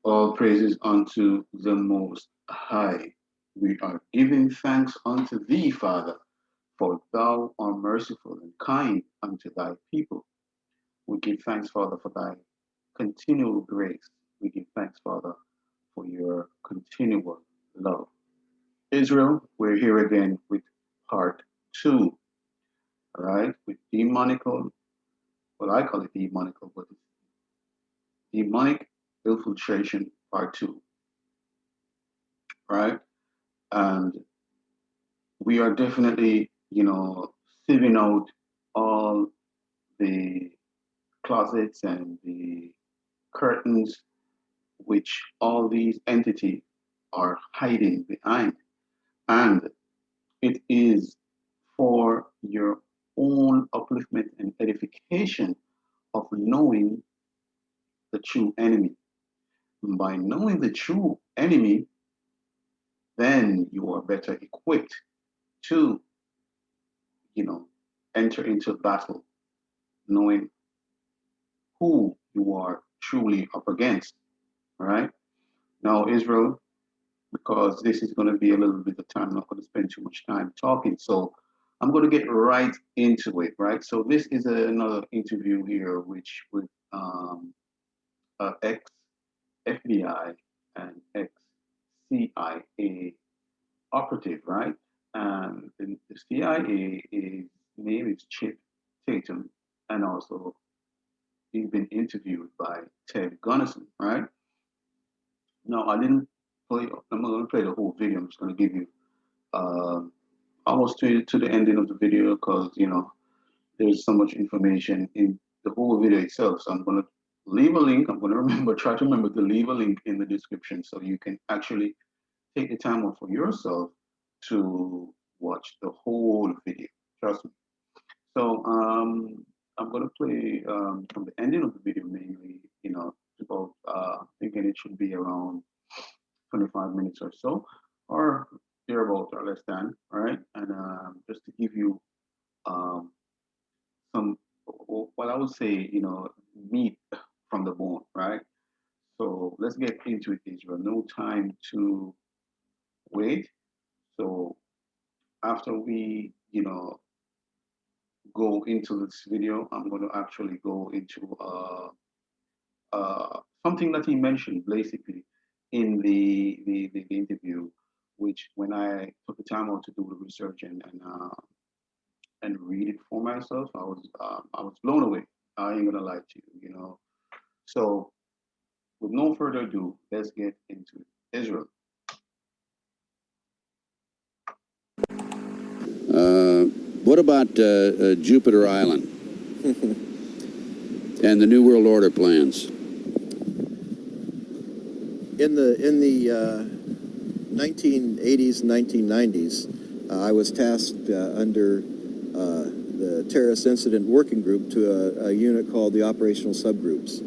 All praises unto the Most High. We are giving thanks unto thee, Father, for thou art merciful and kind unto thy people. We give thanks, Father, for thy continual grace. We give thanks, Father, for your continual love. Israel, we're here again with part two, all right? With demonical, well, I call it demonical, but it's demonic infiltration part two, right? And we are definitely, sieving out all the closets and the curtains which all these entities are hiding behind. And it is for your own upliftment and edification of knowing the true enemy. By knowing the true enemy, then you are better equipped to, you know, enter into battle, knowing who you are truly up against. All right. Now, Israel, because this is going to be a little bit of time, I'm not going to spend too much time talking. So I'm going to get right into it. Right. So this is another interview here, which with ex FBI and ex CIA operative, right? And the CIA is name is Chip Tatum, and also he's been interviewed by Ted Gunnison, right? No, I didn't play. I'm not going to play the whole video. I'm just going to give you uh, almost to the ending of the video because there's so much information in the whole video itself. So I'm going to leave a link. I'm going to try to remember to leave a link in the description so you can actually take the time out for yourself to watch the whole video. Trust me. So I'm going to play from the ending of the video mainly. About thinking it should be around 25 minutes or so, or thereabout or less than, all right? And just to give you um, some, what I would say, meat from the bone, right? So let's get into it, Israel. No time to wait. So after we, go into this video, I'm going to actually go into something that he mentioned basically in the interview, which when I took the time out to do the research and read it for myself, I was blown away. I ain't gonna lie to you. So with no further ado, let's get into it. Israel. What about Jupiter Island and the New World Order plans? In the 1980s, 1990s, I was tasked under the Terrorist Incident Working Group to a unit called the Operational Subgroups.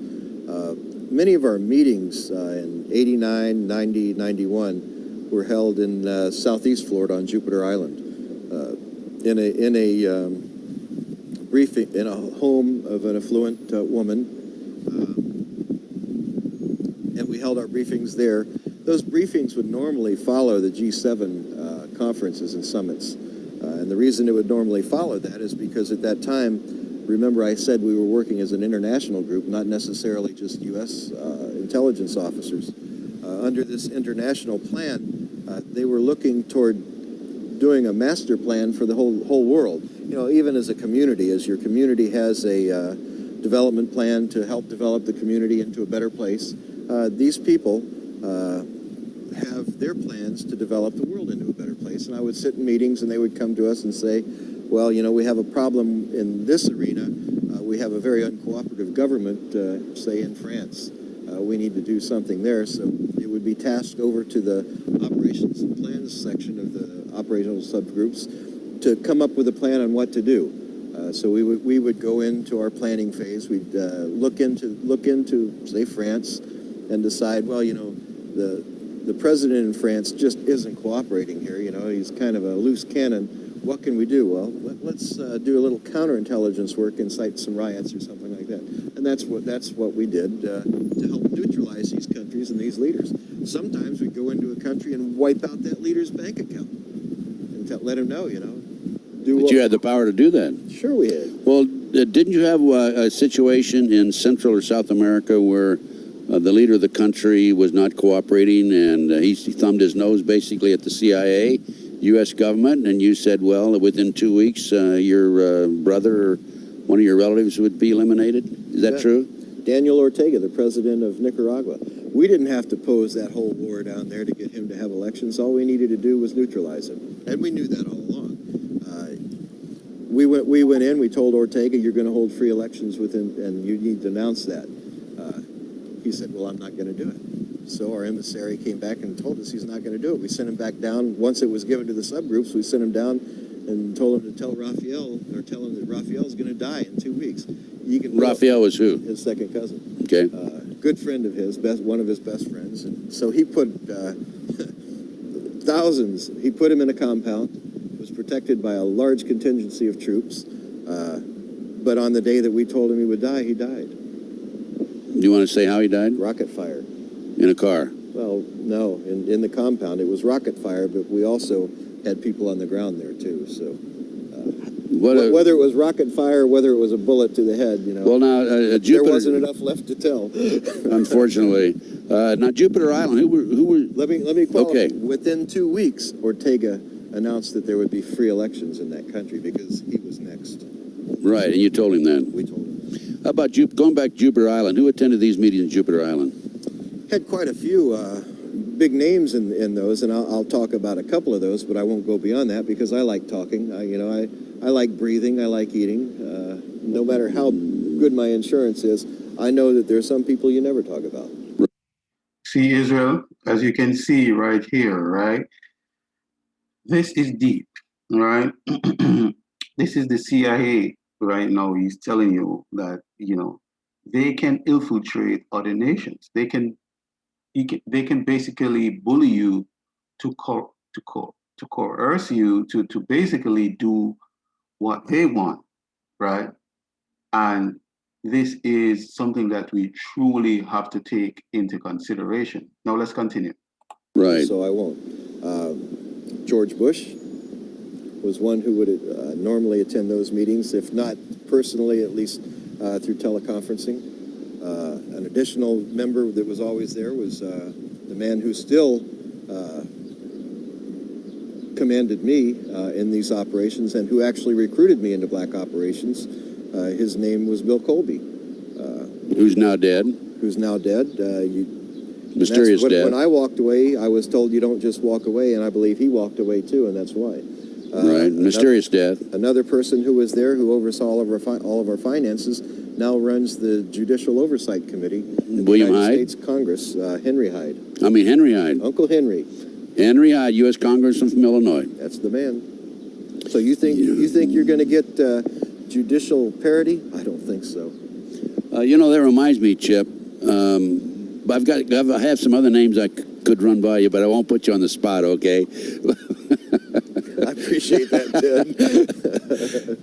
Many of our meetings in 89, 90, 91 were held in southeast Florida on Jupiter Island. In a briefing in a home of an affluent woman, and we held our briefings there. Those briefings would normally follow the G7 conferences and summits, and the reason it would normally follow that is because at that time, remember I said we were working as an international group, not necessarily just U.S. Intelligence officers. Under this international plan, they were looking toward doing a master plan for the whole world. Even as a community, as your community has a development plan to help develop the community into a better place, these people have their plans to develop the world into a better place. And I would sit in meetings and they would come to us and say, well, we have a problem in this arena. We have a very uncooperative government, say in France. We need to do something there. So it would be tasked over to the operations and plans section of the operational subgroups to come up with a plan on what to do. So we would go into our planning phase. We'd look into say France and decide, well, the president in France just isn't cooperating here. He's kind of a loose cannon. What can we do? Well, let's do a little counterintelligence work, incite some riots or something like that. And And that's what we did to help neutralize these countries and these leaders. Sometimes we go into a country and wipe out that leader's bank account and let him know, But you had the power to do that. Sure we had. Well, didn't you have a situation in Central or South America where the leader of the country was not cooperating and he thumbed his nose basically at the CIA, U.S. government, and you said, well, within 2 weeks, your brother or one of your relatives would be eliminated? Is that true? Daniel Ortega, the president of Nicaragua. We didn't have to pose that whole war down there to get him to have elections. All we needed to do was neutralize him. And we knew that all along. We went in, we told Ortega, you're going to hold free elections and you need to announce that. He said, well, I'm not going to do it. So our emissary came back and told us he's not going to do it. We sent him back down. Once it was given to the subgroups, we sent him down and told him to tell Raphael, or tell him that Raphael's going to die in 2 weeks. Raphael was who? His second cousin. Okay. Good friend of his, one of his best friends. And so he put thousands, he put him in a compound, was protected by a large contingency of troops. But on the day that we told him he would die, he died. Do you want to say how he died? Rocket fire. In a car? Well, no, in the compound. It was rocket fire, but we also had people on the ground there, too. So whether it was rocket fire or whether it was a bullet to the head, Well, now, Jupiter... There wasn't enough left to tell. Unfortunately. Now, Jupiter Island, who were... Let me qualify. Okay. Within 2 weeks, Ortega announced that there would be free elections in that country because he was next. Right, and you told him that. We told him. How about going back to Jupiter Island? Who attended these meetings in Jupiter Island? Had quite a few big names in those, and I'll talk about a couple of those, but I won't go beyond that because I like talking. I like breathing. I like eating. No matter how good my insurance is, I know that there's some people you never talk about. See, Israel, as you can see right here, right? This is deep, right? This is the CIA right now. He's telling you that, they can infiltrate other nations. They can basically bully you to coerce you to basically do what they want, right? And this is something that we truly have to take into consideration. Now let's continue. Right. So I won't. George Bush was one who would normally attend those meetings, if not personally, at least through teleconferencing. An additional member that was always there was the man who still commanded me in these operations and who actually recruited me into black operations. His name was Bill Colby. Who's now dead. Who's now dead. Mysterious death. When I walked away, I was told you don't just walk away, and I believe he walked away too, and that's why. Right, mysterious death. Another person who was there who oversaw all of our finances now runs the Judicial Oversight Committee in the United States Congress, Henry Hyde. Henry Hyde. Uncle Henry. Henry Hyde, U.S. Congressman from Illinois. That's the man. So you think you're going to get judicial parity? I don't think so. That reminds me, Chip. I have some other names I could run by you, but I won't put you on the spot, okay? I appreciate that,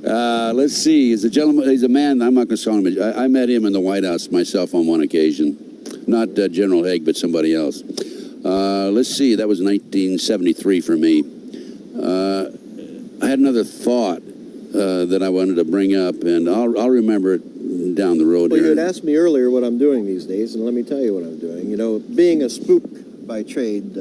Ted. Let's see. He's a man. I'm not going to call him. I met him in the White House myself on one occasion. Not General Haig, but somebody else. Let's see. That was 1973 for me. I had another thought that I wanted to bring up, and I'll remember it down the road. Well, you had asked me earlier what I'm doing these days, and let me tell you what I'm doing. Being a spook by trade,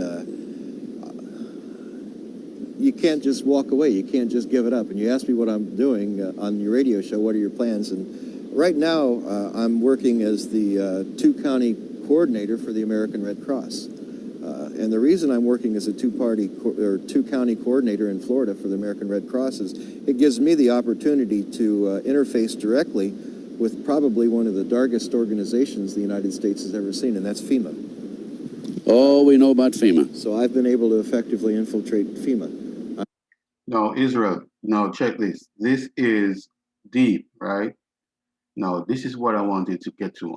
you can't just walk away. You can't just give it up. And you asked me what I'm doing on your radio show. What are your plans? And right now, I'm working as the two-county coordinator for the American Red Cross. And the reason I'm working as a two-county coordinator in Florida for the American Red Cross is it gives me the opportunity to interface directly with probably one of the darkest organizations the United States has ever seen, and that's FEMA. Oh, we know about FEMA. So I've been able to effectively infiltrate FEMA. Now, Israel, now check this. This is deep, right? Now, this is what I wanted to get to.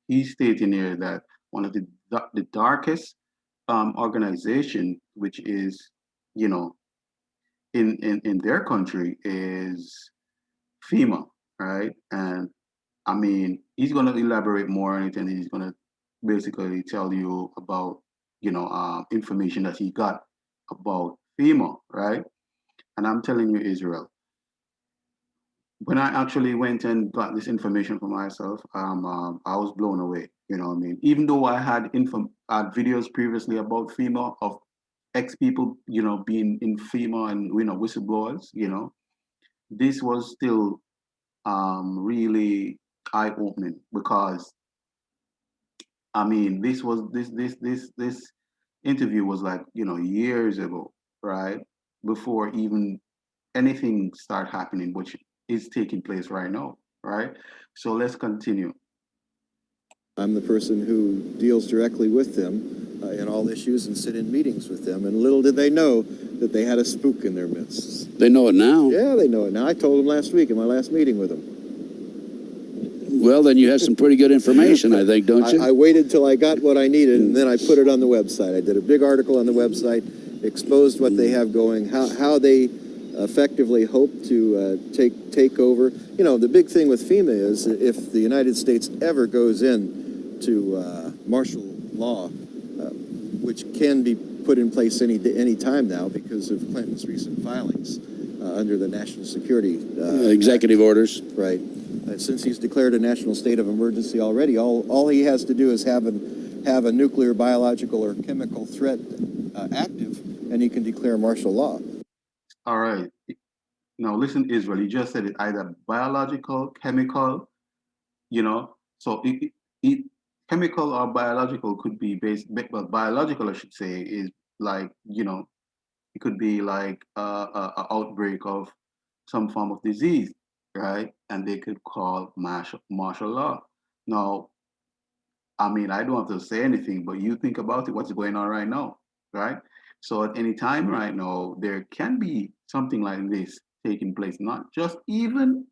He's stating here that one of the darkest organization, which is, in their country, is FEMA, right? And I mean, he's going to elaborate more on it, and he's going to basically tell you about, information that he got about FEMA, right? And I'm telling you, Israel, when I actually went and got this information for myself, I was blown away. You know what I mean? Even though I had videos previously about FEMA of ex people, being in FEMA and whistleblowers, this was still really eye opening, because I mean, this interview was like, years ago, right? Before even anything start happening, which is taking place right now, right? So let's continue. I'm the person who deals directly with them in all issues and sit in meetings with them. And little did they know that they had a spook in their midst. They know it now. Yeah, they know it now. I told them last week in my last meeting with them. Well, then you have some pretty good information, I think, don't you? I waited till I got what I needed, and then I put it on the website. I did a big article on the website, exposed what they have going, how they effectively hope to take over. You know, the big thing with FEMA is if the United States ever goes in to martial law, which can be put in place any time now because of Clinton's recent filings under the National Security Executive orders. Right. Since he's declared a national state of emergency already, all he has to do is have a nuclear, biological, or chemical threat active, and he can declare martial law. All right. Now listen, Israel, you just said it, either biological, chemical, so chemical or biological could be but biological, I should say, is like, it could be like a outbreak of some form of disease, right? And they could call martial law. Now, I mean, I don't have to say anything, but you think about it, what's going on right now, right? So at any time right now, there can be something like this taking place, not just even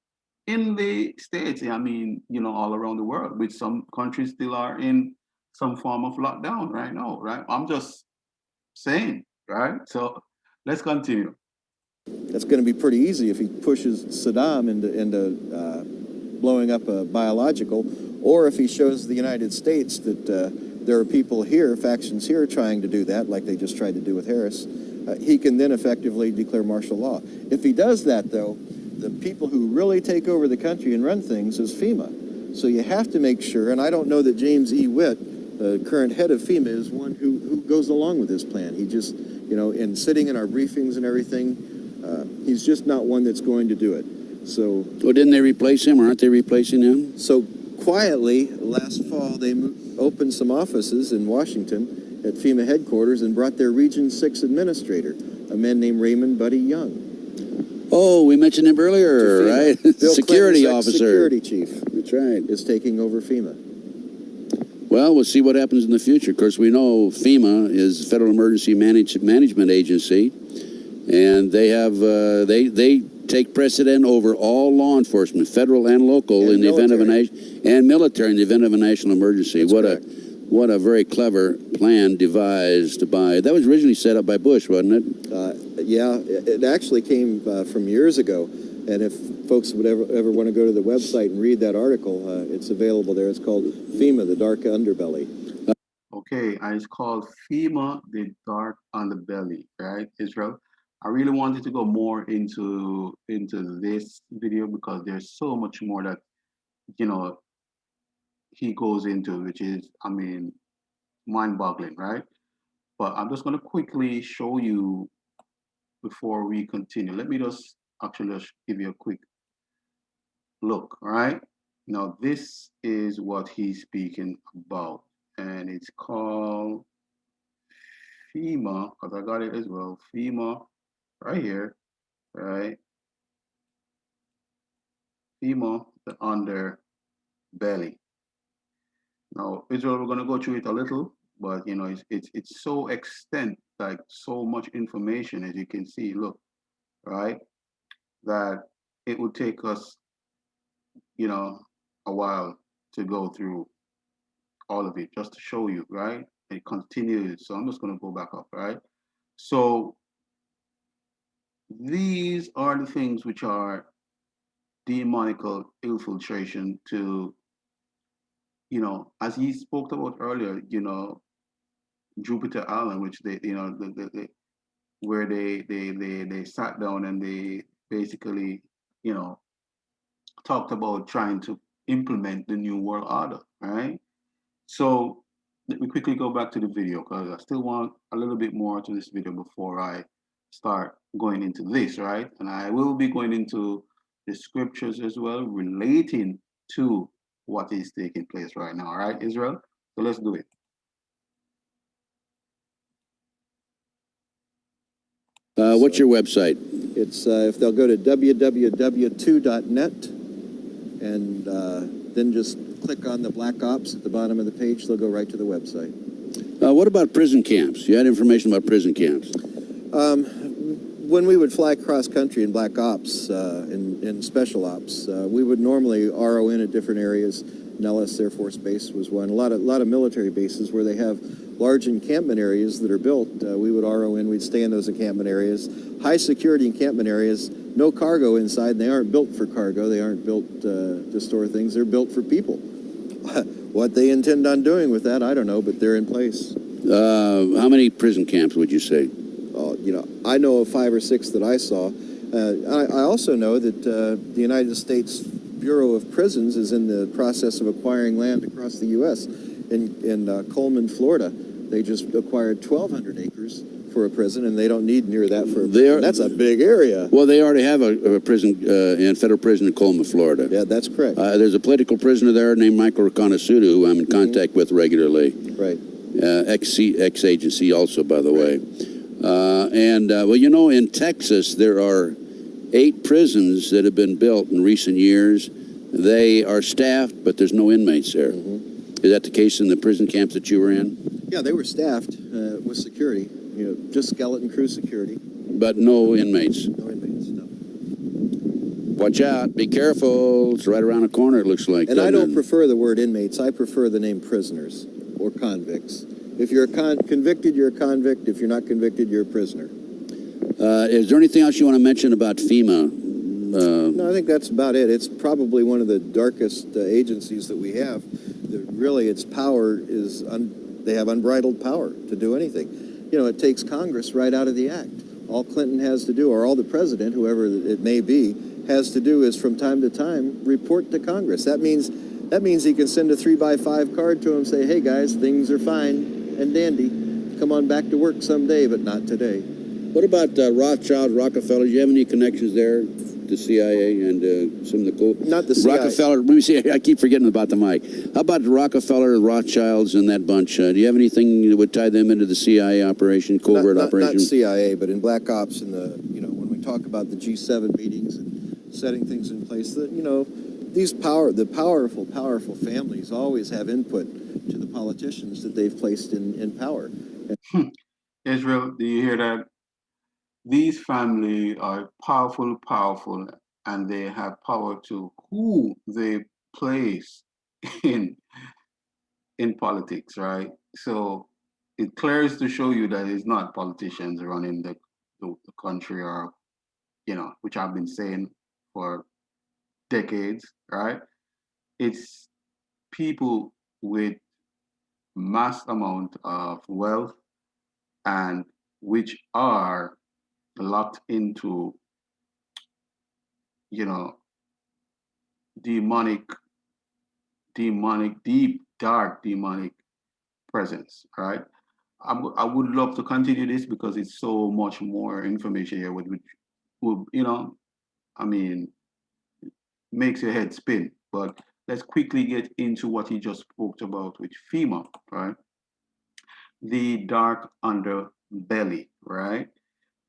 in the States, I mean, all around the world, which some countries still are in some form of lockdown right now, right? I'm just saying, right? So let's continue. That's going to be pretty easy if he pushes Saddam into blowing up a biological, or if he shows the United States that there are people here, factions here, trying to do that, like they just tried to do with Harris. He can then effectively declare martial law. If he does that, though, the people who really take over the country and run things is FEMA. So you have to make sure, and I don't know that James E. Witt, the current head of FEMA, is one who goes along with this plan. He just, in sitting in our briefings and everything, he's just not one that's going to do it. So, well, didn't they replace him, or aren't they replacing him? So quietly, last fall, they opened some offices in Washington at FEMA headquarters and brought their Region 6 administrator, a man named Raymond Buddy Young. Oh, we mentioned him earlier, right? Security officer. Security chief. That's right. Is taking over FEMA. Well, we'll see what happens in the future. Of course, we know FEMA is Federal Emergency Management Agency, and they have they take precedent over all law enforcement, federal and local, and in the event of and military in the event of a national emergency. That's What a very clever plan devised by, that was originally set up by Bush, wasn't it? Yeah, it actually came from years ago. And if folks would ever want to go to the website and read that article, it's available there. It's called FEMA, the Dark Underbelly. Okay, and it's called FEMA, the Dark Underbelly, right, Israel? I really wanted to go more into this video because there's so much more that, he goes into, which is, I mean, mind-boggling, right? But I'm just going to quickly show you before we continue. Let me just actually just give you a quick look, all right? Now, this is what he's speaking about, and it's called FEMA, because I got it as well, FEMA, right here, right? FEMA, the underbelly. Now, Israel, we're going to go through it a little, but it's so extent, like so much information, as you can see. Look, right, that it would take us, a while to go through all of it, just to show you, right? It continues. So I'm just going to go back up, right? So these are the things which are demonical infiltration to as he spoke about earlier, Jupiter Island, which where they sat down and they basically, you know, talked about trying to implement the New World Order, right? So let me quickly go back to the video because I still want a little bit more to this video before I start going into this, right? And I will be going into the scriptures as well relating to what is taking place right now, right, Israel? So let's do it. What's your website? It's if they'll go to www.2.net and then just click on the Black Ops at the bottom of the page, they'll go right to the website. What about prison camps? You had information about prison camps. When we would fly cross country in Black Ops, in Special Ops, we would normally RO in at different areas. Nellis Air Force Base was one. A lot of military bases where they have large encampment areas that are built. We would RO in. We'd stay in those encampment areas. High security encampment areas. No cargo inside. And they aren't built for cargo. They aren't built to store things. They're built for people. What they intend on doing with that, I don't know, but they're in place. How many prison camps would you say? I know of 5 or 6 that I saw. I also know that the United States Bureau of Prisons is in the process of acquiring land across the U.S. In Coleman, Florida. They just acquired 1,200 acres for a prison, and they don't need near that for a prison. That's a big area. Well, they already have a prison, federal prison in Coleman, Florida. Yeah, that's correct. There's a political prisoner there named Michael Reconasutu, who I'm in contact with regularly. Right. Ex-agency also, by the way. Well, in Texas, there are 8 prisons that have been built in recent years. They are staffed, but there's no inmates there. Is that the case in the prison camps that you were in? Yeah, they were staffed with security, just skeleton crew security. But no inmates? No inmates, no. Watch out. Be careful. It's right around the corner, it looks like. And I don't prefer the word inmates. I prefer the name prisoners or convicts. If you're convicted, you're a convict. If you're not convicted, you're a prisoner. Is there anything else you want to mention about FEMA? No, I think that's about it. It's probably one of the darkest agencies that we have. Really, its power is, they have unbridled power to do anything. It takes Congress right out of the act. All Clinton has to do, or all the president, whoever it may be, has to do is from time to time report to Congress. That means he can send a 3x5 card to them and say, hey guys, things are fine and dandy. Come on back to work someday, but not today. What about Rothschild, Rockefeller? Do you have any connections there? The CIA and some of the cool... Not the CIA. Rockefeller, let me see, I keep forgetting about the mic. How about Rockefeller, Rothschilds, and that bunch? Do you have anything that would tie them into the CIA operation, covert operation? Not CIA, but in Black Ops and when we talk about the G7 meetings and setting things in place, the powerful families always have input to the politicians that they've placed in power. Israel, do you hear that? These families are powerful, and they have power to who they place in politics, right? So it clears to show you that it's not politicians running the country, or which I've been saying for decades, right? It's people with mass amount of wealth and which are locked into demonic, deep, dark demonic presence, right? I would love to continue this because it's so much more information here, which makes your head spin. But let's quickly get into what he just spoke about with FEMA, right? The dark underbelly, right?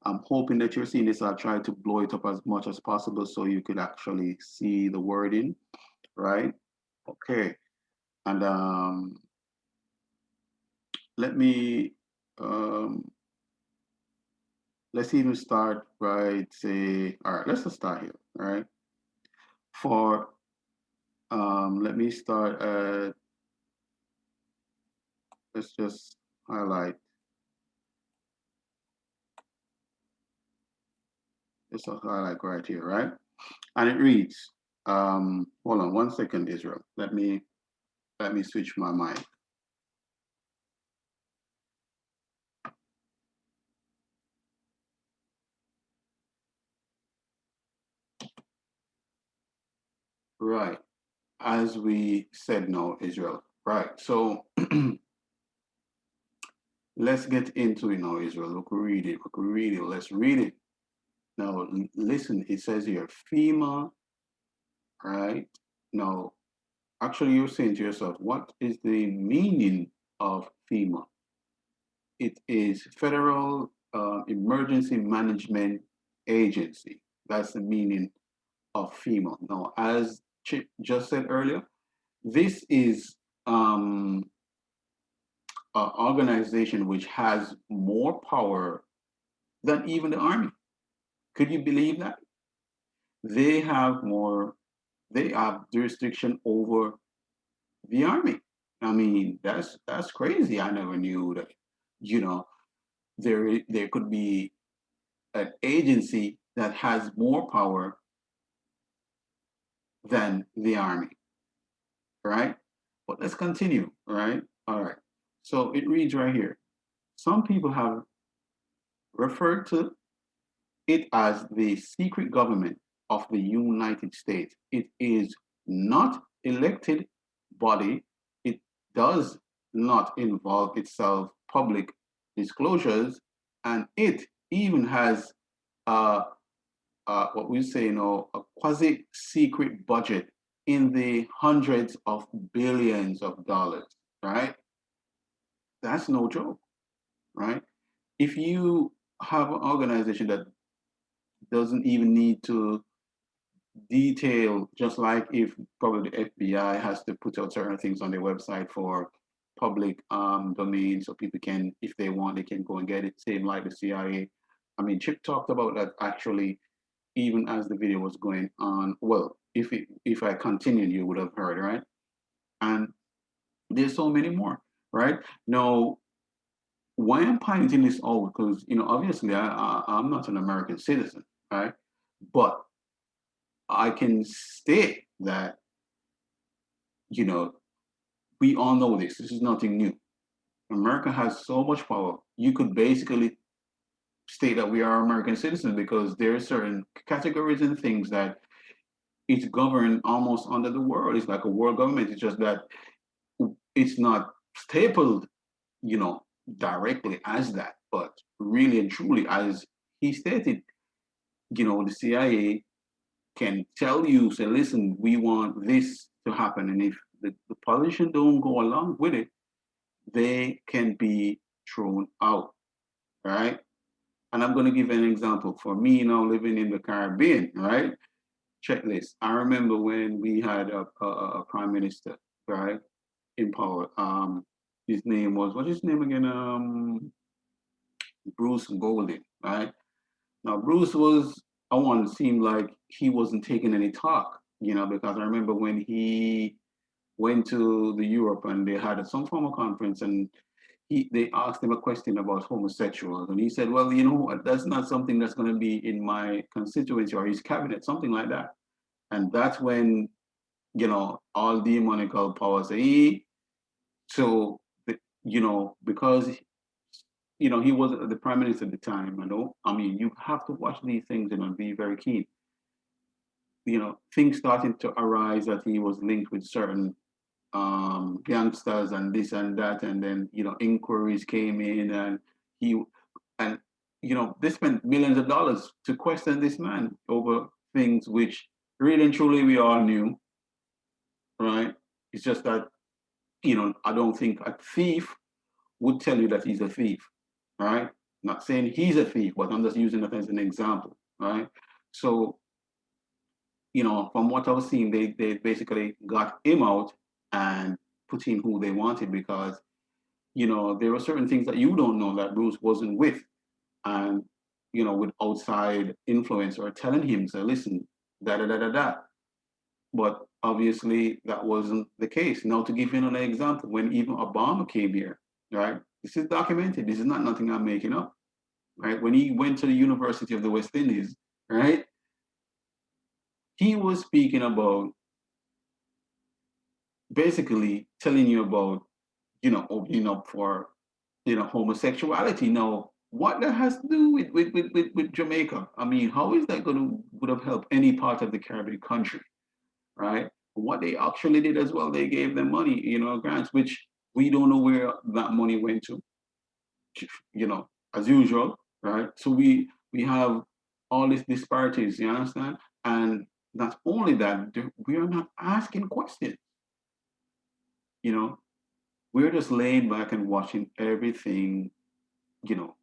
I'm hoping that you're seeing this. I'll try to blow it up as much as possible so you could actually see the wording, right? Okay. And let's even start right, say, all right, let's just start here, all right? Let me start at, let's just highlight. It's a highlight right here, right? And it reads, hold on one second, Israel. Let me Let me switch my mic. Right. As we said, no, Israel. Right. So let's get into Israel. Look, read it. Look, read it. Let's read it. Now, listen, it says here, FEMA, right? Now, actually, you're saying to yourself, what is the meaning of FEMA? It is Federal Emergency Management Agency. That's the meaning of FEMA. Now, as Chip just said earlier, this is an organization which has more power than even the army. Could you believe that? They have more, they have jurisdiction over the army. I mean, that's crazy. I never knew that, you know, there could be an agency that has more power than the army, right? But let's continue, right? All right. So it reads right here. Some people have referred to it as the secret government of the United States. It is not elected body. It does not involve itself public disclosures, and it even has what we say, a quasi-secret budget in the hundreds of billions of dollars, right? That's no joke, right? If you have an organization that doesn't even need to detail, just like if probably the FBI has to put out certain things on their website for public domain, so people can, if they want, they can go and get it. Same like the CIA. I mean, Chip talked about that actually, even as the video was going on. Well, if I continued, you would have heard, right? And there's so many more, right? Now, why I'm pointing this out, because obviously I'm not an American citizen, right? But I can state that, you know, we all know this. This is nothing new. America has so much power. You could basically state that we are American citizens because there are certain categories and things that it's governed almost under the world. It's like a world government. It's just that it's not stapled, you know, directly as that, but really and truly, as he stated, the CIA can tell you, say, listen, we want this to happen. And if the politician don't go along with it, they can be thrown out, right? And I'm going to give an example. For me now living in the Caribbean, right? Check this. I remember when we had a prime minister, right, in power. His name was, what's his name again? Bruce Golding, right? Now, Bruce was, I want to seem like he wasn't taking any talk, because I remember when he went to the Europe and they had some form of conference and they asked him a question about homosexuals. And he said, well, that's not something that's going to be in my constituency or his cabinet, something like that. And that's when, all demonical powers say, so, because he was the prime minister at the time. I mean, you have to watch these things and be very keen. Things starting to arise that he was linked with certain youngsters and this and that, and then inquiries came in, and he and they spent millions of dollars to question this man over things which really and truly we all knew, right? It's just that I don't think a thief would tell you that he's a thief, right? Not saying he's a thief, but I'm just using it as an example, right? So, from what I was seeing, they basically got him out and put in who they wanted because, there are certain things that you don't know that Bruce wasn't with and, with outside influence or telling him, so listen, da da da da da. But obviously that wasn't the case. Now, to give you another example, when even Obama came here, right? This is documented. This is not nothing I'm making up, right? When he went to the University of the West Indies, right? He was speaking about basically telling you about, opening up for, homosexuality. Now, what that has to do with Jamaica? I mean, how is that going to would have helped any part of the Caribbean country, right? What they actually did as well, they gave them money, grants, which we don't know where that money went to, as usual, right? So we have all these disparities, you understand? And not only that, we are not asking questions, you know, we're just laying back and watching everything, you know,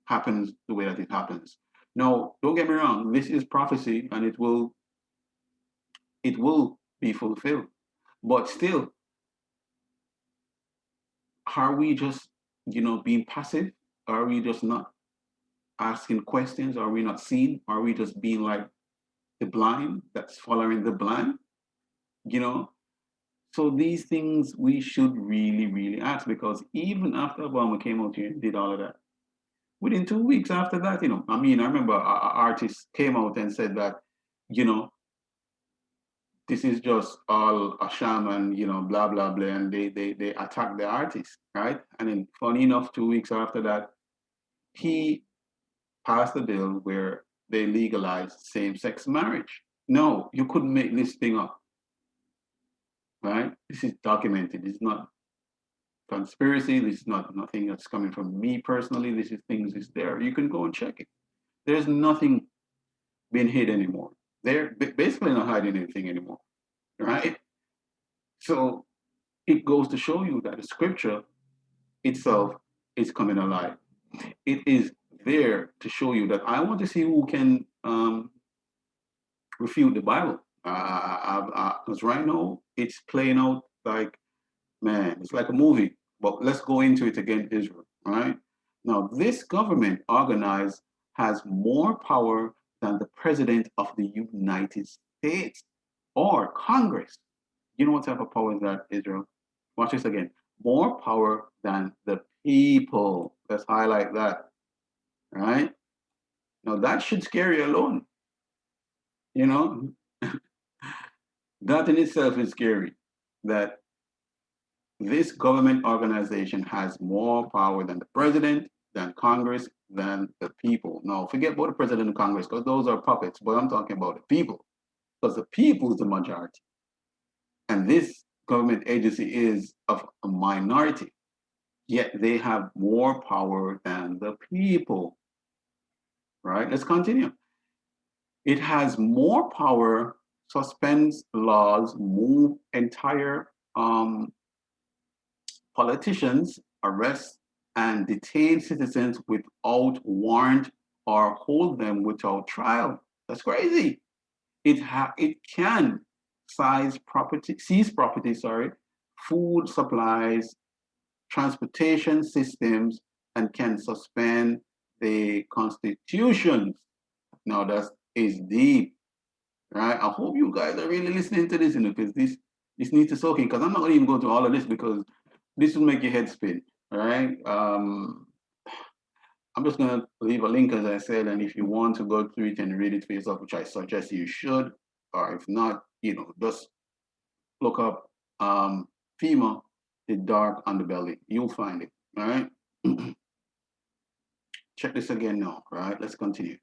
happens the way that it happens. Now, don't get me wrong, this is prophecy and it will be fulfilled. But still, are we just, being passive? Are we just not asking questions? Are we not seeing? Are we just being like the blind that's following the blind? You know, so these things we should really, really ask, because even after Obama came out here and did all of that, within 2 weeks after that, I mean, I remember artists came out and said that, you know, this is just all a sham and, blah, blah, blah. And they attacked the artist, right? And then funny enough, 2 weeks after that, he passed a bill where they legalized same-sex marriage. No, you couldn't make this thing up, right? This is documented. This is not conspiracy. This is not nothing that's coming from me personally. This is things is there. You can go and check it. There's nothing being hid anymore. They're basically not hiding anything anymore, right? So it goes to show you that the scripture itself is coming alive. It is there to show you that I want to see who can refute the Bible. Because right now it's playing out like, man, it's like a movie. But let's go into it again, Israel, right? Now, this government organized has more power than the president of the United States or Congress. You know what type of power is that, Israel? Watch this again. More power than the people. Let's highlight that, right? Now, that should scare you alone, you know? That in itself is scary, that this government organization has more power than the president, than Congress, than the people. Now, forget about the president and Congress, because those are puppets, but I'm talking about the people, because the people is the majority. And this government agency is of a minority, yet they have more power than the people, right? Let's continue. It has more power, suspends laws, move entire politicians, arrest and detain citizens without warrant or hold them without trial. That's crazy. It can seize property, food supplies, transportation systems, and can suspend the constitutions. Now that is deep, right? I hope you guys are really listening to this, because this needs to soak in. Because I'm not going to even go to all of this, because this will make your head spin. All right. I'm just going to leave a link, as I said, and if you want to go through it and read it for yourself, which I suggest you should, or if not, just look up FEMA, the dark underbelly. You'll find it. All right. Check this again now. Right. Let's continue.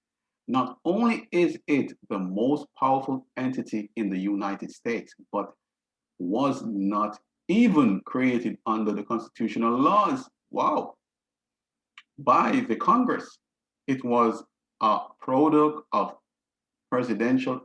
Not only is it the most powerful entity in the United States, but was not even created under the constitutional laws. Wow. By the Congress. It was a product of presidential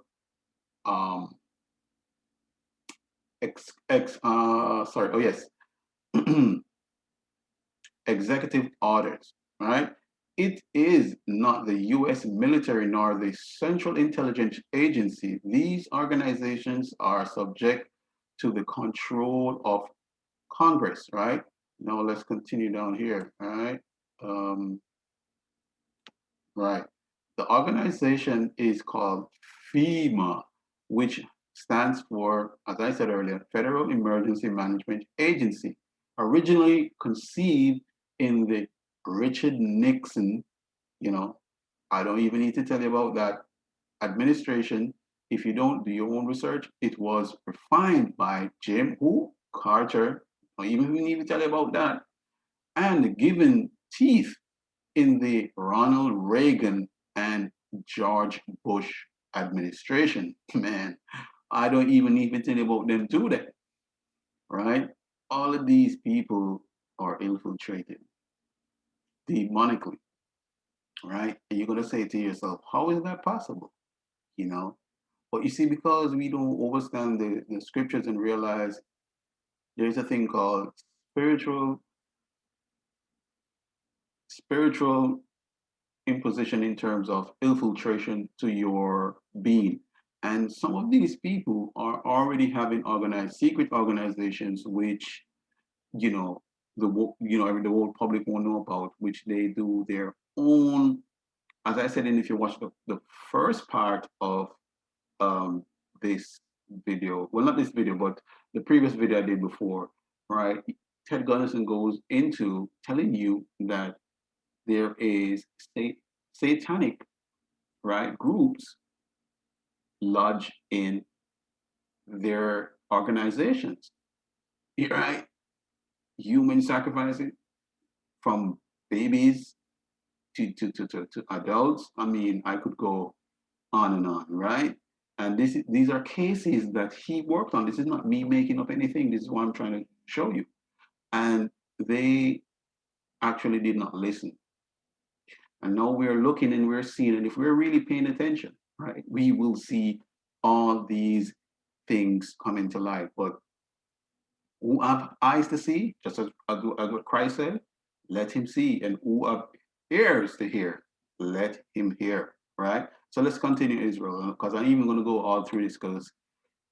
executive orders, right? It is not the US military nor the Central Intelligence Agency. These organizations are subject to the control of Congress, right? Now let's continue down here, all right? Right. The organization is called FEMA, which stands for, as I said earlier, Federal Emergency Management Agency, originally conceived in the Richard Nixon, you know, I don't even need to tell you about that administration. If you don't do your own research, it was refined by Jim, who? Carter, or even we need to tell you about that, and giving teeth in the Ronald Reagan and George Bush administration. Man, I don't even need to tell you about them today, right? All of these people are infiltrated demonically, right? And you're going to say to yourself, how is that possible? You know, but you see, because we don't understand the scriptures and realize there's a thing called spiritual imposition in terms of infiltration to your being. And some of these people are already having organized secret organizations, which you know the world public won't know about, which they do their own. As I said, and if you watch the first part of um, this video, well, not this video, but the previous video I did before, right? Ted Gunnison goes into telling you that there is satanic, right, groups lodged in their organizations, right? Human sacrificing from babies to adults. I mean, I could go on and on, right? And these are cases that he worked on. This is not me making up anything. This is what I'm trying to show you. And they actually did not listen. And now we're looking and we're seeing, and if we're really paying attention, right, we will see all these things coming to light. But who have eyes to see, just as what Christ said, let him see. And who have ears to hear, let him hear, right? So let's continue, Israel, because I'm even going to go all through this because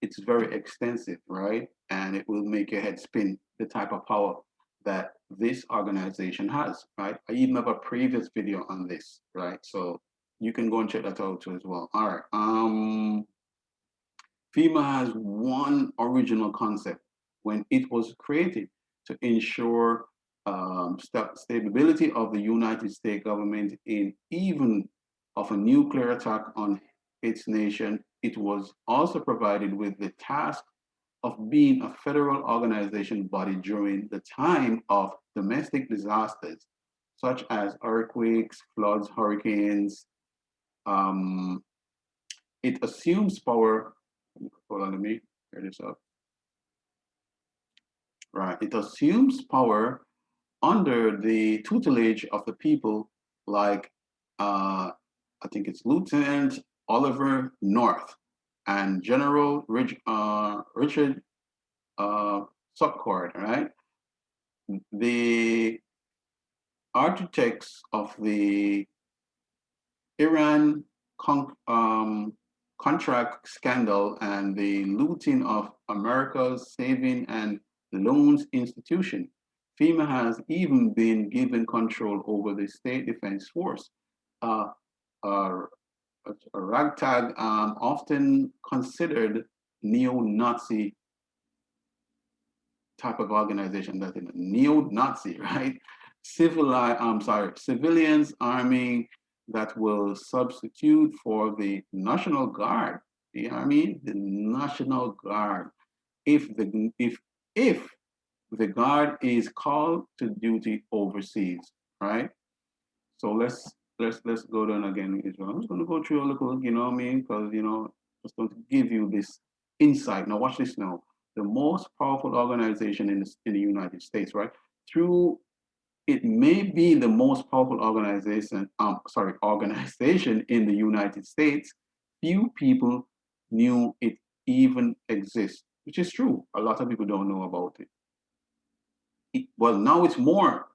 it's very extensive, right? And it will make your head spin the type of power that this organization has, right? I even have a previous video on this, right? So you can go and check that out too as well. All right. FEMA has one original concept when it was created to ensure stability of the United States government in even of a nuclear attack on its nation. It was also provided with the task of being a federal organization body during the time of domestic disasters, such as earthquakes, floods, hurricanes. Um, it assumes power. Hold on, let me turn this up. Right. It assumes power under the tutelage of the people, like I think it's Lieutenant Oliver North and General Richard Sukcord, right? The architects of the Iran contract scandal and the looting of America's saving and loans institution. FEMA has even been given control over the State Defense Force, uh, uh, a ragtag, often considered neo-Nazi type of organization. That is neo-Nazi, right? Civilians army that will substitute for the National Guard. You know what I mean? The National Guard. If the guard is called to duty overseas, right? So let's go down again, Israel. I'm just going to go through a little, you know what I mean? Because just going to give you this insight. Now watch this now. The most powerful organization in the United States, right? Through it may be the most powerful organization in the United States. Few people knew it even exists, which is true. A lot of people don't know about it. Well, now it's more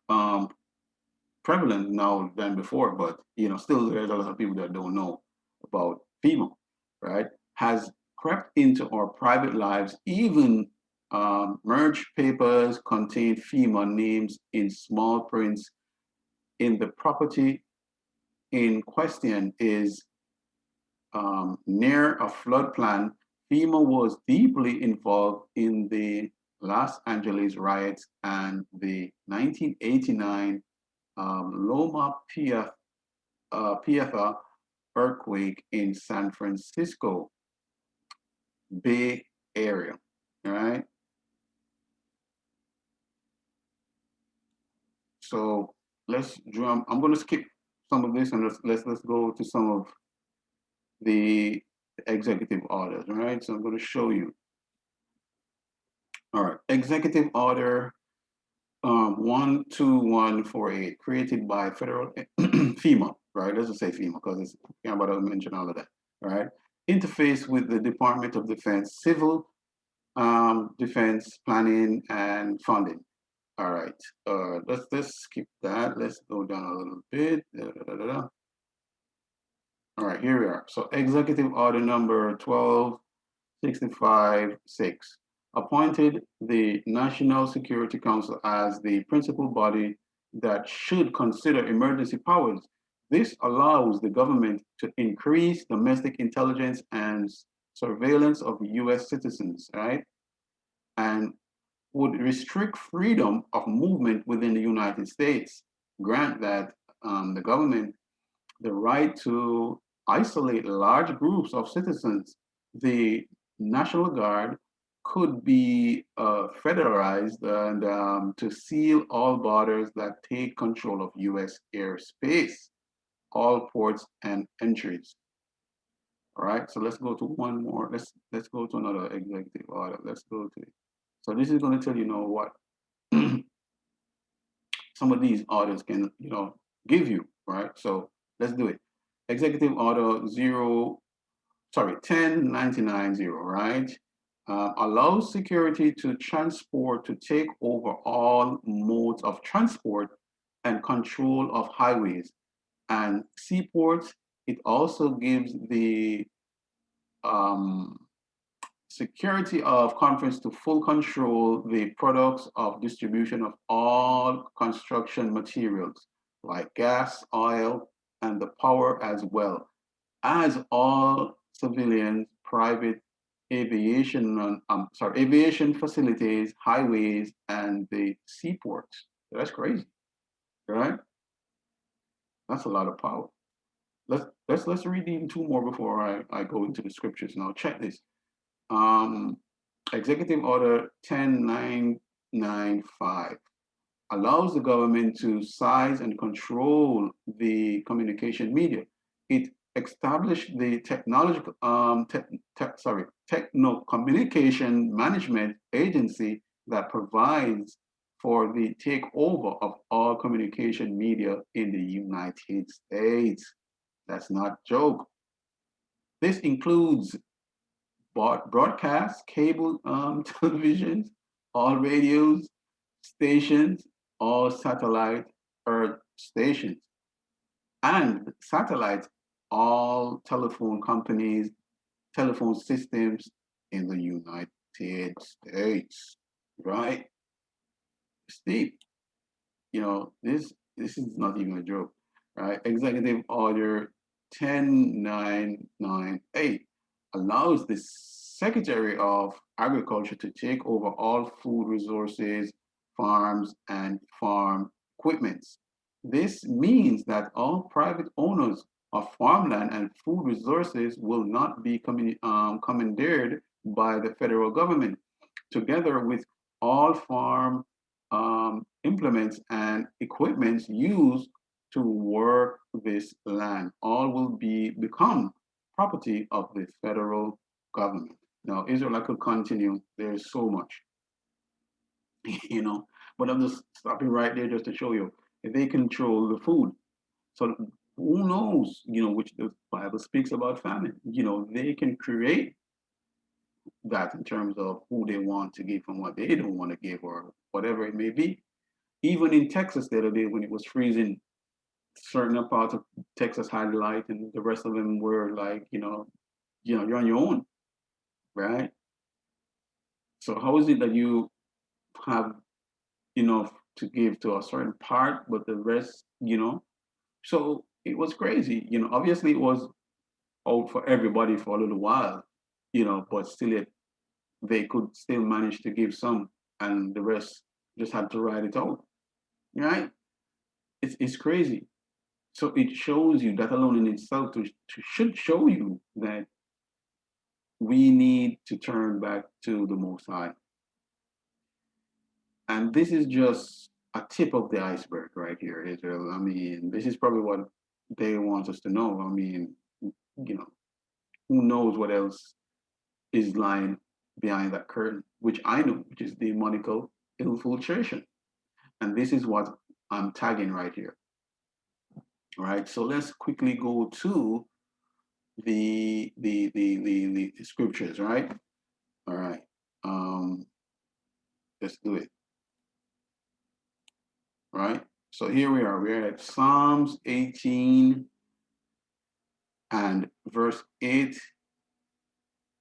prevalent now than before, but still there's a lot of people that don't know about FEMA, right? Has crept into our private lives. Even merged papers contain FEMA names in small prints. In the property in question is near a flood plan. FEMA was deeply involved in the Los Angeles riots and the 1989 Loma Prieta earthquake in San Francisco Bay Area, right? So let's jump. I'm going to skip some of this and let's go to some of the executive orders. All right. So I'm going to show you. All right. Executive order 12148, created by federal FEMA. Right. Let's just say FEMA because it's about to mention all of that. All right. Interface with the Department of Defense, Civil Defense Planning and Funding. All right, let's skip that. Let's go down a little bit. All right, here we are. So Executive Order number 12656 appointed the National Security Council as the principal body that should consider emergency powers. This allows the government to increase domestic intelligence and surveillance of US citizens, right? And would restrict freedom of movement within the United States, grant that the government the right to isolate large groups of citizens. The National Guard could be federalized and to seal all borders that take control of U.S. airspace, all ports and entries. All right, so let's go to one more. Let's go to another executive order. Let's go to it. So this is going to tell you know what some of these orders can, give you, right? So let's do it. Executive Order 10990, right? Allows security to transport to take over all modes of transport and control of highways and seaports. It also gives the um, security of conference to full control the products of distribution of all construction materials like gas, oil, and the power as well as all civilian private aviation facilities, highways, and the seaports. That's crazy, right? That's a lot of power. Let's read even two more before I go into the scriptures. Now check this. Um, Executive Order 10995 allows the government to size and control the communication media. It established the techno communication management agency that provides for the takeover of all communication media in the United States. That's not a joke. This includes broadcast, cable televisions, all radios, stations, all satellite earth stations, and satellites, all telephone companies, telephone systems in the United States, right? Steve, this is not even a joke, right? Executive Order 10998 allows the Secretary of Agriculture to take over all food resources, farms, and farm equipments. This means that all private owners of farmland and food resources will not be commandeered by the federal government, together with all farm implements and equipments used to work this land. All will become property of the federal government. Now, Israel, I could continue. There's so much, you know, but I'm just stopping right there just to show you if they control the food. So who knows, which the Bible speaks about famine. They can create that in terms of who they want to give and what they don't want to give or whatever it may be. Even in Texas the other day when it was freezing, certain parts of Texas had light and the rest of them were like, you're on your own, right? So how is it that you have enough to give to a certain part, but the rest, So it was crazy. Obviously it was out for everybody for a little while, but still they could still manage to give some and the rest just had to ride it out. Right? It's crazy. So it shows you that alone in itself should show you that we need to turn back to the Most High. And this is just a tip of the iceberg right here, Israel. I mean, this is probably what they want us to know. I mean, you know, who knows what else is lying behind that curtain, which I know, which is demonical infiltration. And this is what I'm tagging right here. All right. So let's quickly go to the scriptures, right? All right. Let's do it. All right. So here we are. We're at Psalms 18 and verse 8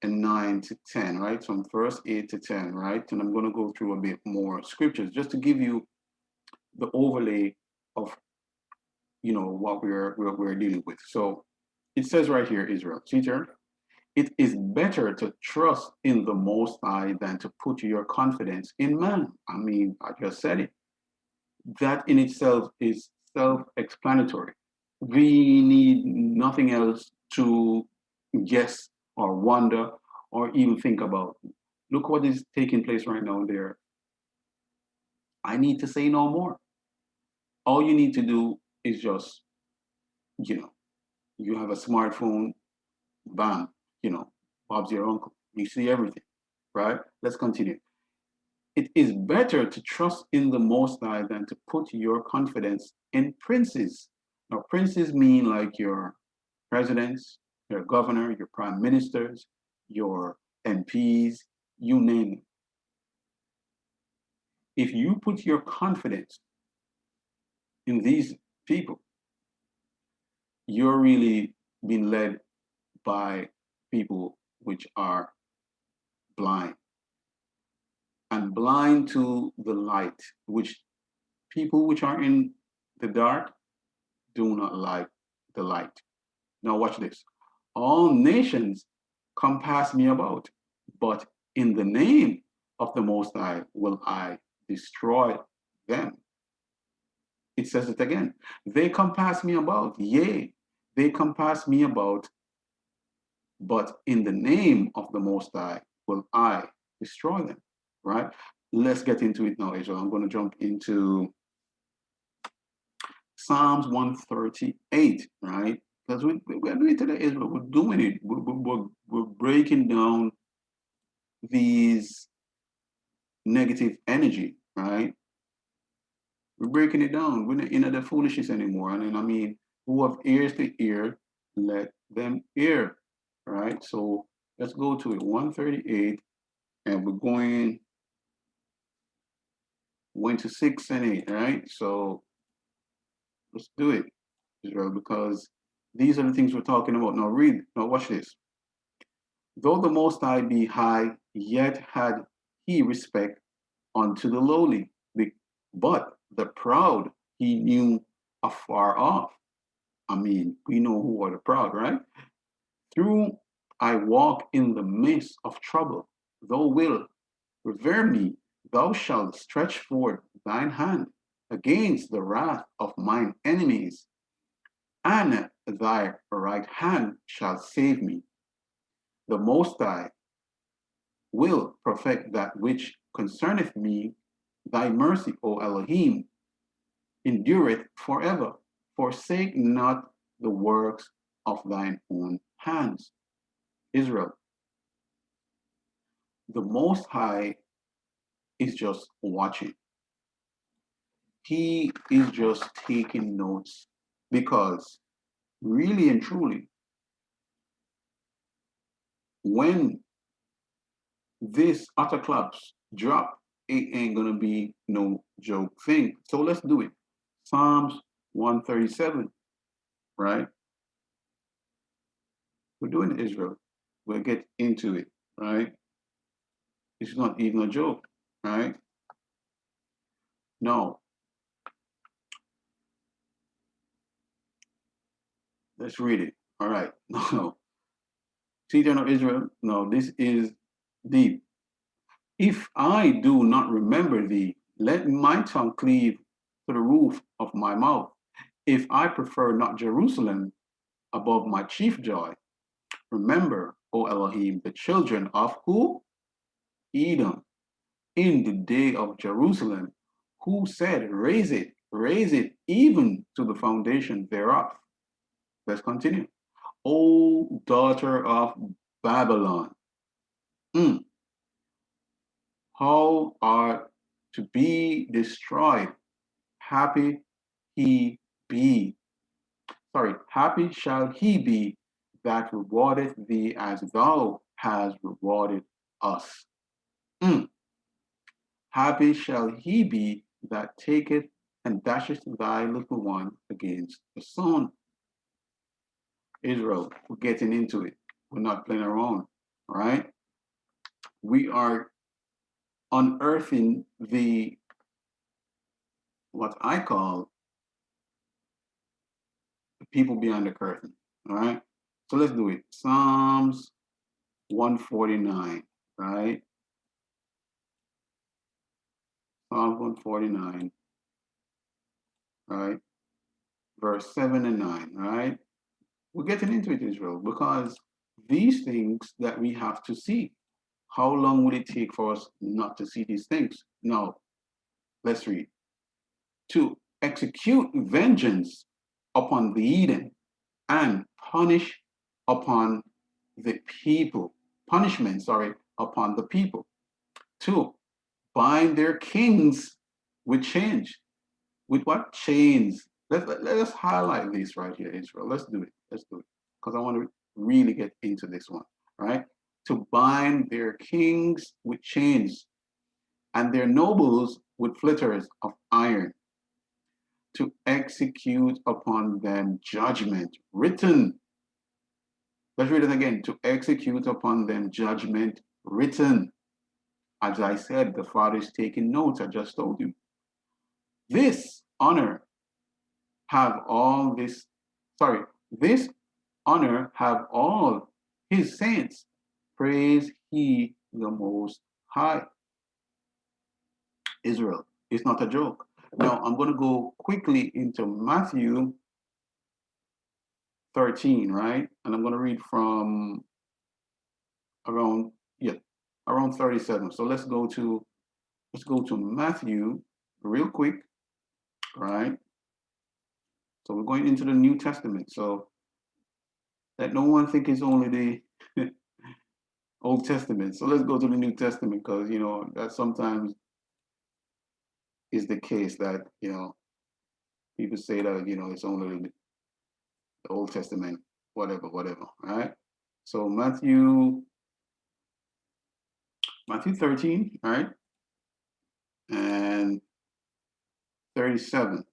and 9 to 10, right? From verse 8 to 10, right? And I'm going to go through a bit more scriptures just to give you the overlay of, you know, what we're dealing with. So it says right here, Israel, see here, it is better to trust in the Most High than to put your confidence in man. I mean, I just said it. That in itself is self-explanatory. We need nothing else to guess or wonder or even think about. Look what is taking place right now there. I need to say no more. All you need to do is just, you know, you have a smartphone, bam, you know, Bob's your uncle. You see everything, right? Let's continue. It is better to trust in the Most High than to put your confidence in princes. Now, princes mean like your presidents, your governor, your prime ministers, your MPs, you name it. If you put your confidence in these people, you're really being led by people which are blind and blind to the light, which people which are in the dark do not like the light. Now, watch this. All nations compass me about, but in the name of the Most High will I destroy them. It says it again. They compass me about, yea, they compass me about, but in the name of the Most High will I destroy them, right? Let's get into it now, Israel. I'm going to jump into Psalms 138, right? Because we're doing it today, Israel. We're doing it. We're breaking down these negative energy, right? We're breaking it down. We're not in the foolishness anymore. And then, I mean, who have ears to hear, let them hear, right? So let's go to it, 138, and we're going to 6 and 8, right? So let's do it, Israel, because these are the things we're talking about. Now read, now watch this. Though the Most High be high, yet had he respect unto the lowly, but the proud he knew afar off. I mean, we know who are the proud, right? Through I walk in the midst of trouble, thou wilt revere me, thou shalt stretch forth thine hand against the wrath of mine enemies, and thy right hand shall save me. The Most High will perfect that which concerneth me. Thy mercy, O Elohim, endureth forever. Forsake not the works of thine own hands. Israel, the Most High is just watching. He is just taking notes because really and truly, when this utter collapse drop, it ain't gonna be no joke thing. So let's do it. Psalms 137, right? We're doing it, Israel. We'll get into it, right? It's not even a joke, right? No. Let's read it. All right. No. Children of Israel, no, this is deep. If I do not remember thee, let my tongue cleave to the roof of my mouth. If I prefer not Jerusalem above my chief joy, remember, O Elohim, the children of who? Edom, in the day of Jerusalem, who said, raise it even to the foundation thereof. Let's continue. O daughter of Babylon, how art to be destroyed. Happy he be. Happy shall he be that rewardeth thee as thou hast rewarded us. Happy shall he be that taketh and dasheth thy little one against the sun. Israel, we're getting into it. We're not playing around, all right? We are unearthing what I call the people behind the curtain, all right? So let's do it. Psalms 149, right? Psalms 149, right? Verse 7 and 9, right? We're getting into it, Israel, because these things that we have to see, how long will it take for us not to see these things? Now, let's read. To execute vengeance upon the Eden and punish upon the people. Punishment, upon the people. To bind their kings with change. With what? Chains. Let us highlight this right here, Israel. Let's do it. Let's do it. Because I want to really get into this one, right? To bind their kings with chains and their nobles with flitters of iron, to execute upon them judgment written. Let's read it again. To execute upon them judgment written. As I said, the Father is taking notes. I just told you. This honor have all this, this honor have all his saints. Praise he the Most High. Israel, it's not a joke. Now, I'm going to go quickly into Matthew 13, right? And I'm going to read from around 37. So let's go to Matthew real quick, right? So we're going into the New Testament. So that no one think it's only the Old Testament. So let's go to the New Testament because that sometimes is the case that people say that it's only the Old Testament, whatever, right? So Matthew 13, right? And 37.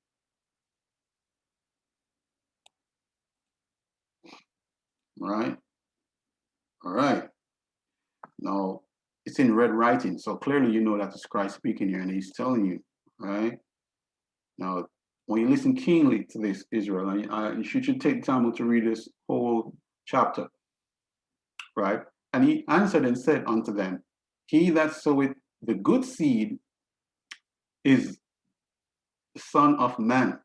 Right? All right. Now it's in red writing, so clearly you know that it's Christ speaking here, and he's telling you, right? Now, when you listen keenly to this, Israel, and you should take time to read this whole chapter, right? And he answered and said unto them, he that soweth the good seed is the Son of Man,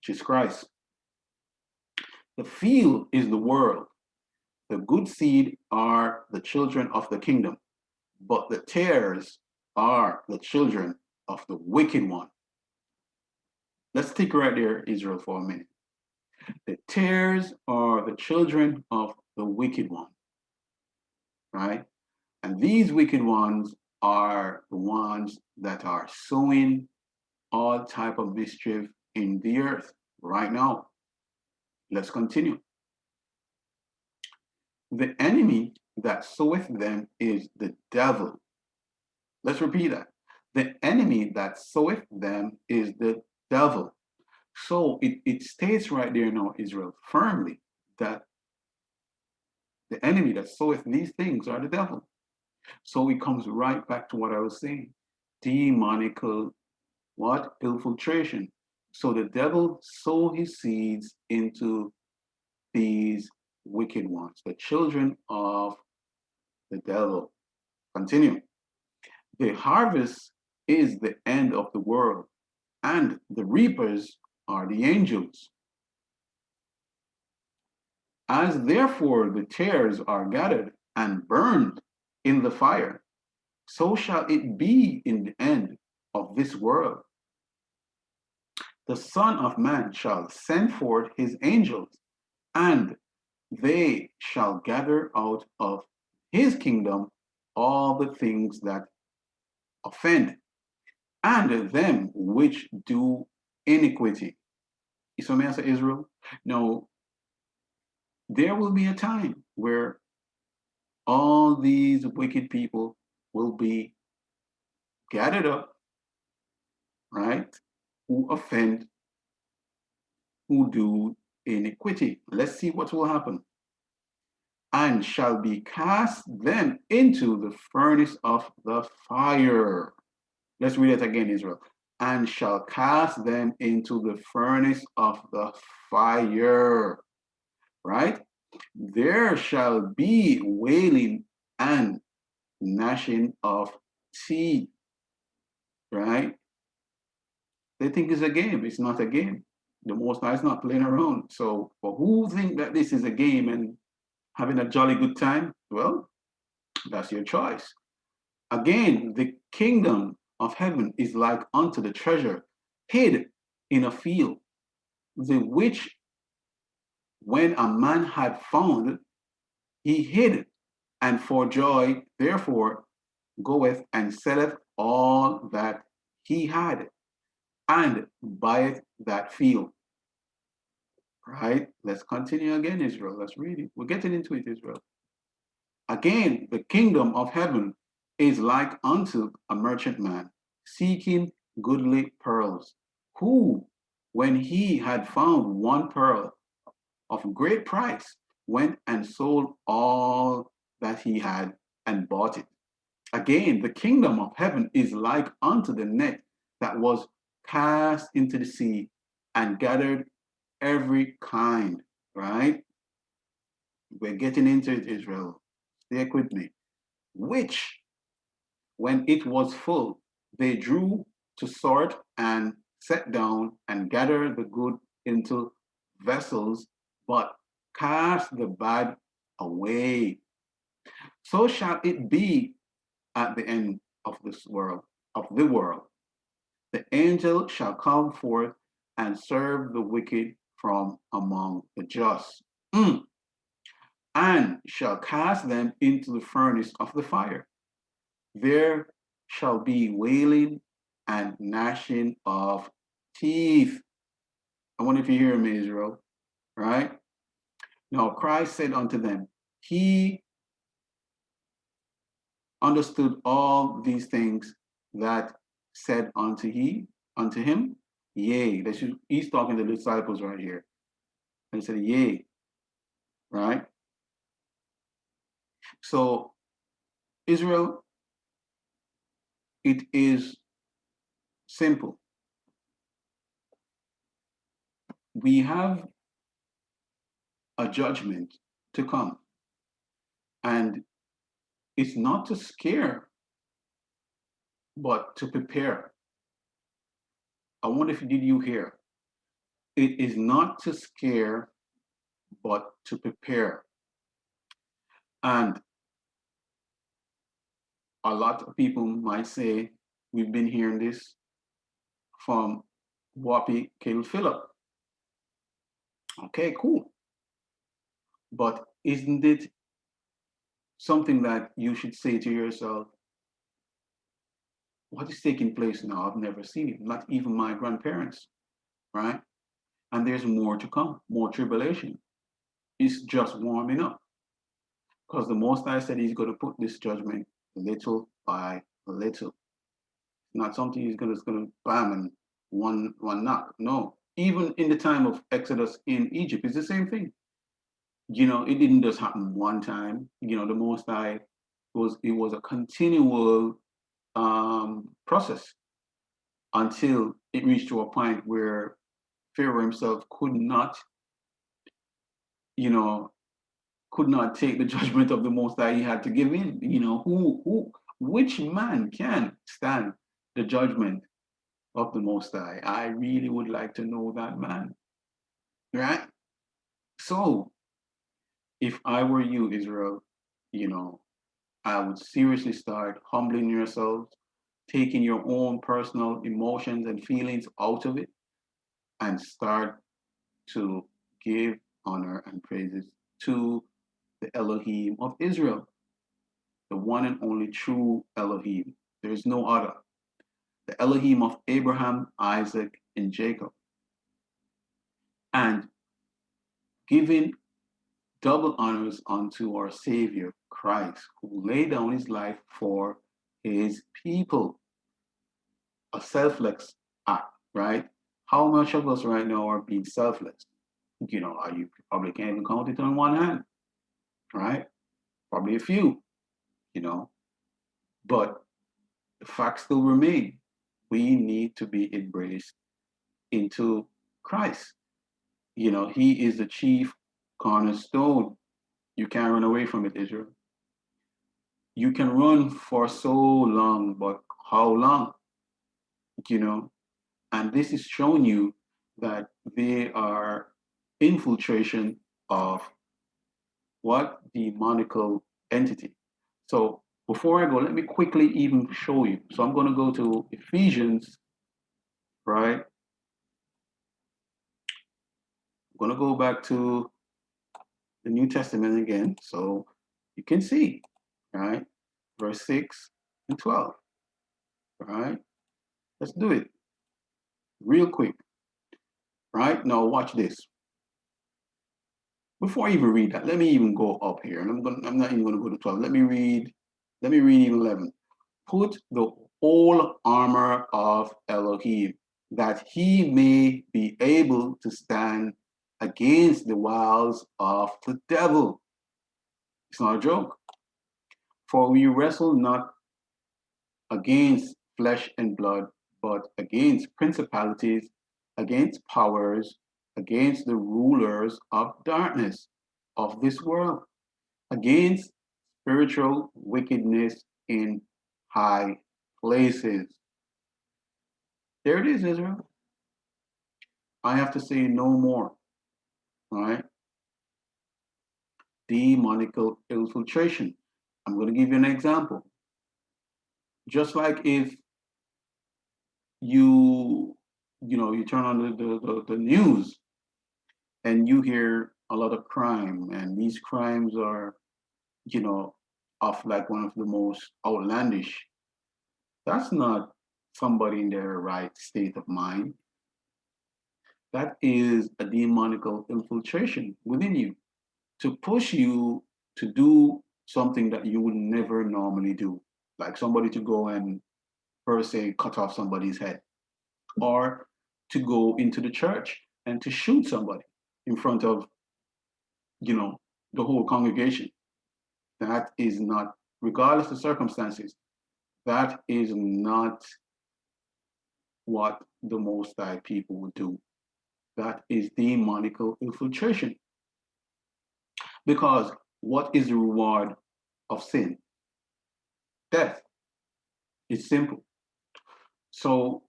which is Christ. The field is the world. The good seed are the children of the kingdom, but the tares are the children of the wicked one. Let's stick right there, Israel, for a minute. The tares are the children of the wicked one, right? And these wicked ones are the ones that are sowing all type of mischief in the earth right now. Let's continue. The enemy that soweth them is the devil. Let's repeat that. The enemy that soweth them is the devil. So it states right there now, Israel, firmly that the enemy that soweth these things are the devil. So it comes right back to what I was saying. Demonical, what? Infiltration. So the devil sow his seeds into these wicked ones, the children of the devil. Continue. The harvest is the end of the world, and the reapers are the angels. As therefore the tares are gathered and burned in the fire, so shall it be in the end of this world. The Son of Man shall send forth his angels, and they shall gather out of his kingdom all the things that offend, and them which do iniquity. So may I say Israel? No, there will be a time where all these wicked people will be gathered up, right? Who offend, who do iniquity. Let's see what will happen. And shall be cast them into the furnace of the fire. Let's read it again, Israel. And shall cast them into the furnace of the fire, right? There shall be wailing and gnashing of teeth, right? They think it's a game. It's not a game. The Most High is not playing around. So for who think that this is a game and having a jolly good time, well, that's your choice. Again, the kingdom of heaven is like unto the treasure hid in a field, the which when a man had found, he hid it, and for joy, therefore, goeth and selleth all that he had, and buyeth that field. Right? Let's continue again, Israel. Let's read it. We're getting into it, Israel. Again, the kingdom of heaven is like unto a merchant man seeking goodly pearls, who, when he had found one pearl of great price, went and sold all that he had and bought it. Again, the kingdom of heaven is like unto the net that was cast into the sea and gathered every kind, right? We're getting into it, Israel. Stay with me. Which, when it was full, they drew to sort and set down and gather the good into vessels, but cast the bad away. So shall it be at the end of this world, of the world. The angel shall come forth and serve the wicked from among the just, and shall cast them into the furnace of the fire. There shall be wailing and gnashing of teeth. I wonder if you hear me, Israel, right? Now Christ said unto them, he understood all these things that said unto him, yea. He's talking to the disciples right here. And he said, yea, right? So Israel, it is simple. We have a judgment to come. And it's not to scare, but to prepare. I wonder if did you hear? It is not to scare, but to prepare. And a lot of people might say, we've been hearing this from Wapi Kill Philip. Okay, cool. But isn't it something that you should say to yourself, what is taking place now? I've never seen it, not even my grandparents, right? And there's more to come, more tribulation. It's just warming up. Because the Most High said he's going to put this judgment little by little. Not something he's going to bam and one knock. No. Even in the time of Exodus in Egypt, it's the same thing. You know, it didn't just happen one time. You know, the Most High it was a continual process until it reached to a point where Pharaoh himself could not, you know, could not take the judgment of the Most High. He had to give in. You know, which man can stand the judgment of the Most High? I really would like to know that man, right? So, if I were you, Israel, you know, I would seriously start humbling yourselves, taking your own personal emotions and feelings out of it, and start to give honor and praises to the Elohim of Israel, the one and only true Elohim. There is no other. The Elohim of Abraham, Isaac, and Jacob. And giving double honors unto our Savior Christ, who laid down his life for his people. A selfless act, right? How much of us right now are being selfless? You probably can't even count it on one hand, right? Probably a few, you know. But the fact still remains. We need to be embraced into Christ. He is the chief cornerstone. You can't run away from it, Israel. You can run for so long, but how long? You know, and this is showing you that they are infiltration of what demonical entity. So before I go, let me quickly even show you. So I'm going to go to Ephesians, right? I'm going to go back to the New Testament again, so you can see, right? Verse 6 and 12, right? Let's do it real quick, right? Now watch this. Before I even read that, let me even go up here, and I'm not even gonna go to 12. Let me read even 11. Put the whole armor of Elohim, that he may be able to stand against the wiles of the devil. It's not a joke. For we wrestle not against flesh and blood, but against principalities, against powers, against the rulers of darkness of this world, against spiritual wickedness in high places. There it is, Israel. I have to say no more, right? Demonical infiltration. I'm going to give you an example. Just like if you turn on the news and you hear a lot of crime, and these crimes are, of like one of the most outlandish. That's not somebody in their right state of mind. That is a demonical infiltration within you to push you to do something that you would never normally do, like somebody to go and, per se, cut off somebody's head, or to go into the church and to shoot somebody in front of, you know, the whole congregation. That is not, regardless of circumstances, that is not what the Most High people would do. That is demonical infiltration. Because what is the reward of sin? Death. It's simple. So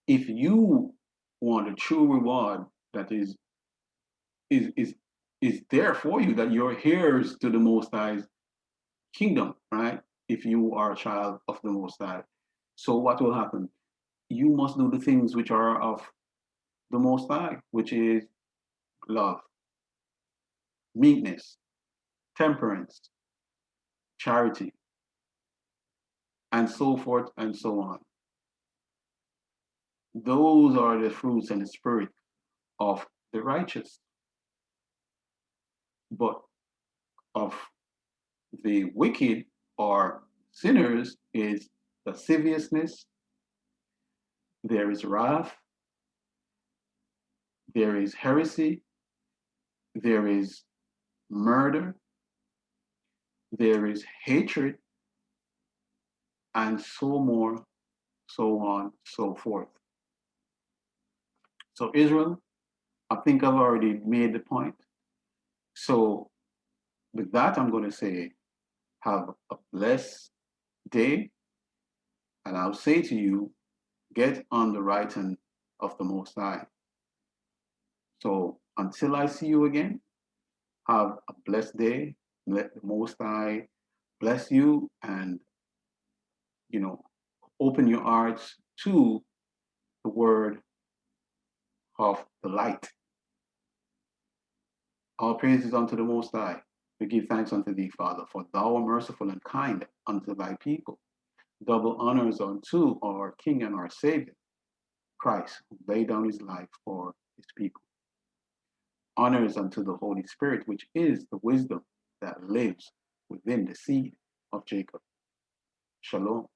if you want a true reward that is is is there for you, that you're heirs to the Most High's kingdom, right? If you are a child of the Most High. So what will happen? You must do the things which are of the Most High, which is love, meekness, temperance, charity, and so forth and so on. Those are the fruits and the spirit of the righteous. But of the wicked or sinners is lasciviousness, there is wrath, there is heresy, there is murder, there is hatred, and so more, so on, so forth. So, Israel, I think I've already made the point. So, with that, I'm going to say, have a blessed day, and I'll say to you, get on the right hand of the Most High. So, until I see you again, have a blessed day. Let the Most High bless you, and, you know, open your hearts to the word of the light. All praises unto the Most High. We give thanks unto thee, Father, for thou art merciful and kind unto thy people. Double honors unto our King and our Savior, Christ, who laid down his life for his people. Honors unto the Holy Spirit, which is the wisdom that lives within the seed of Jacob. Shalom.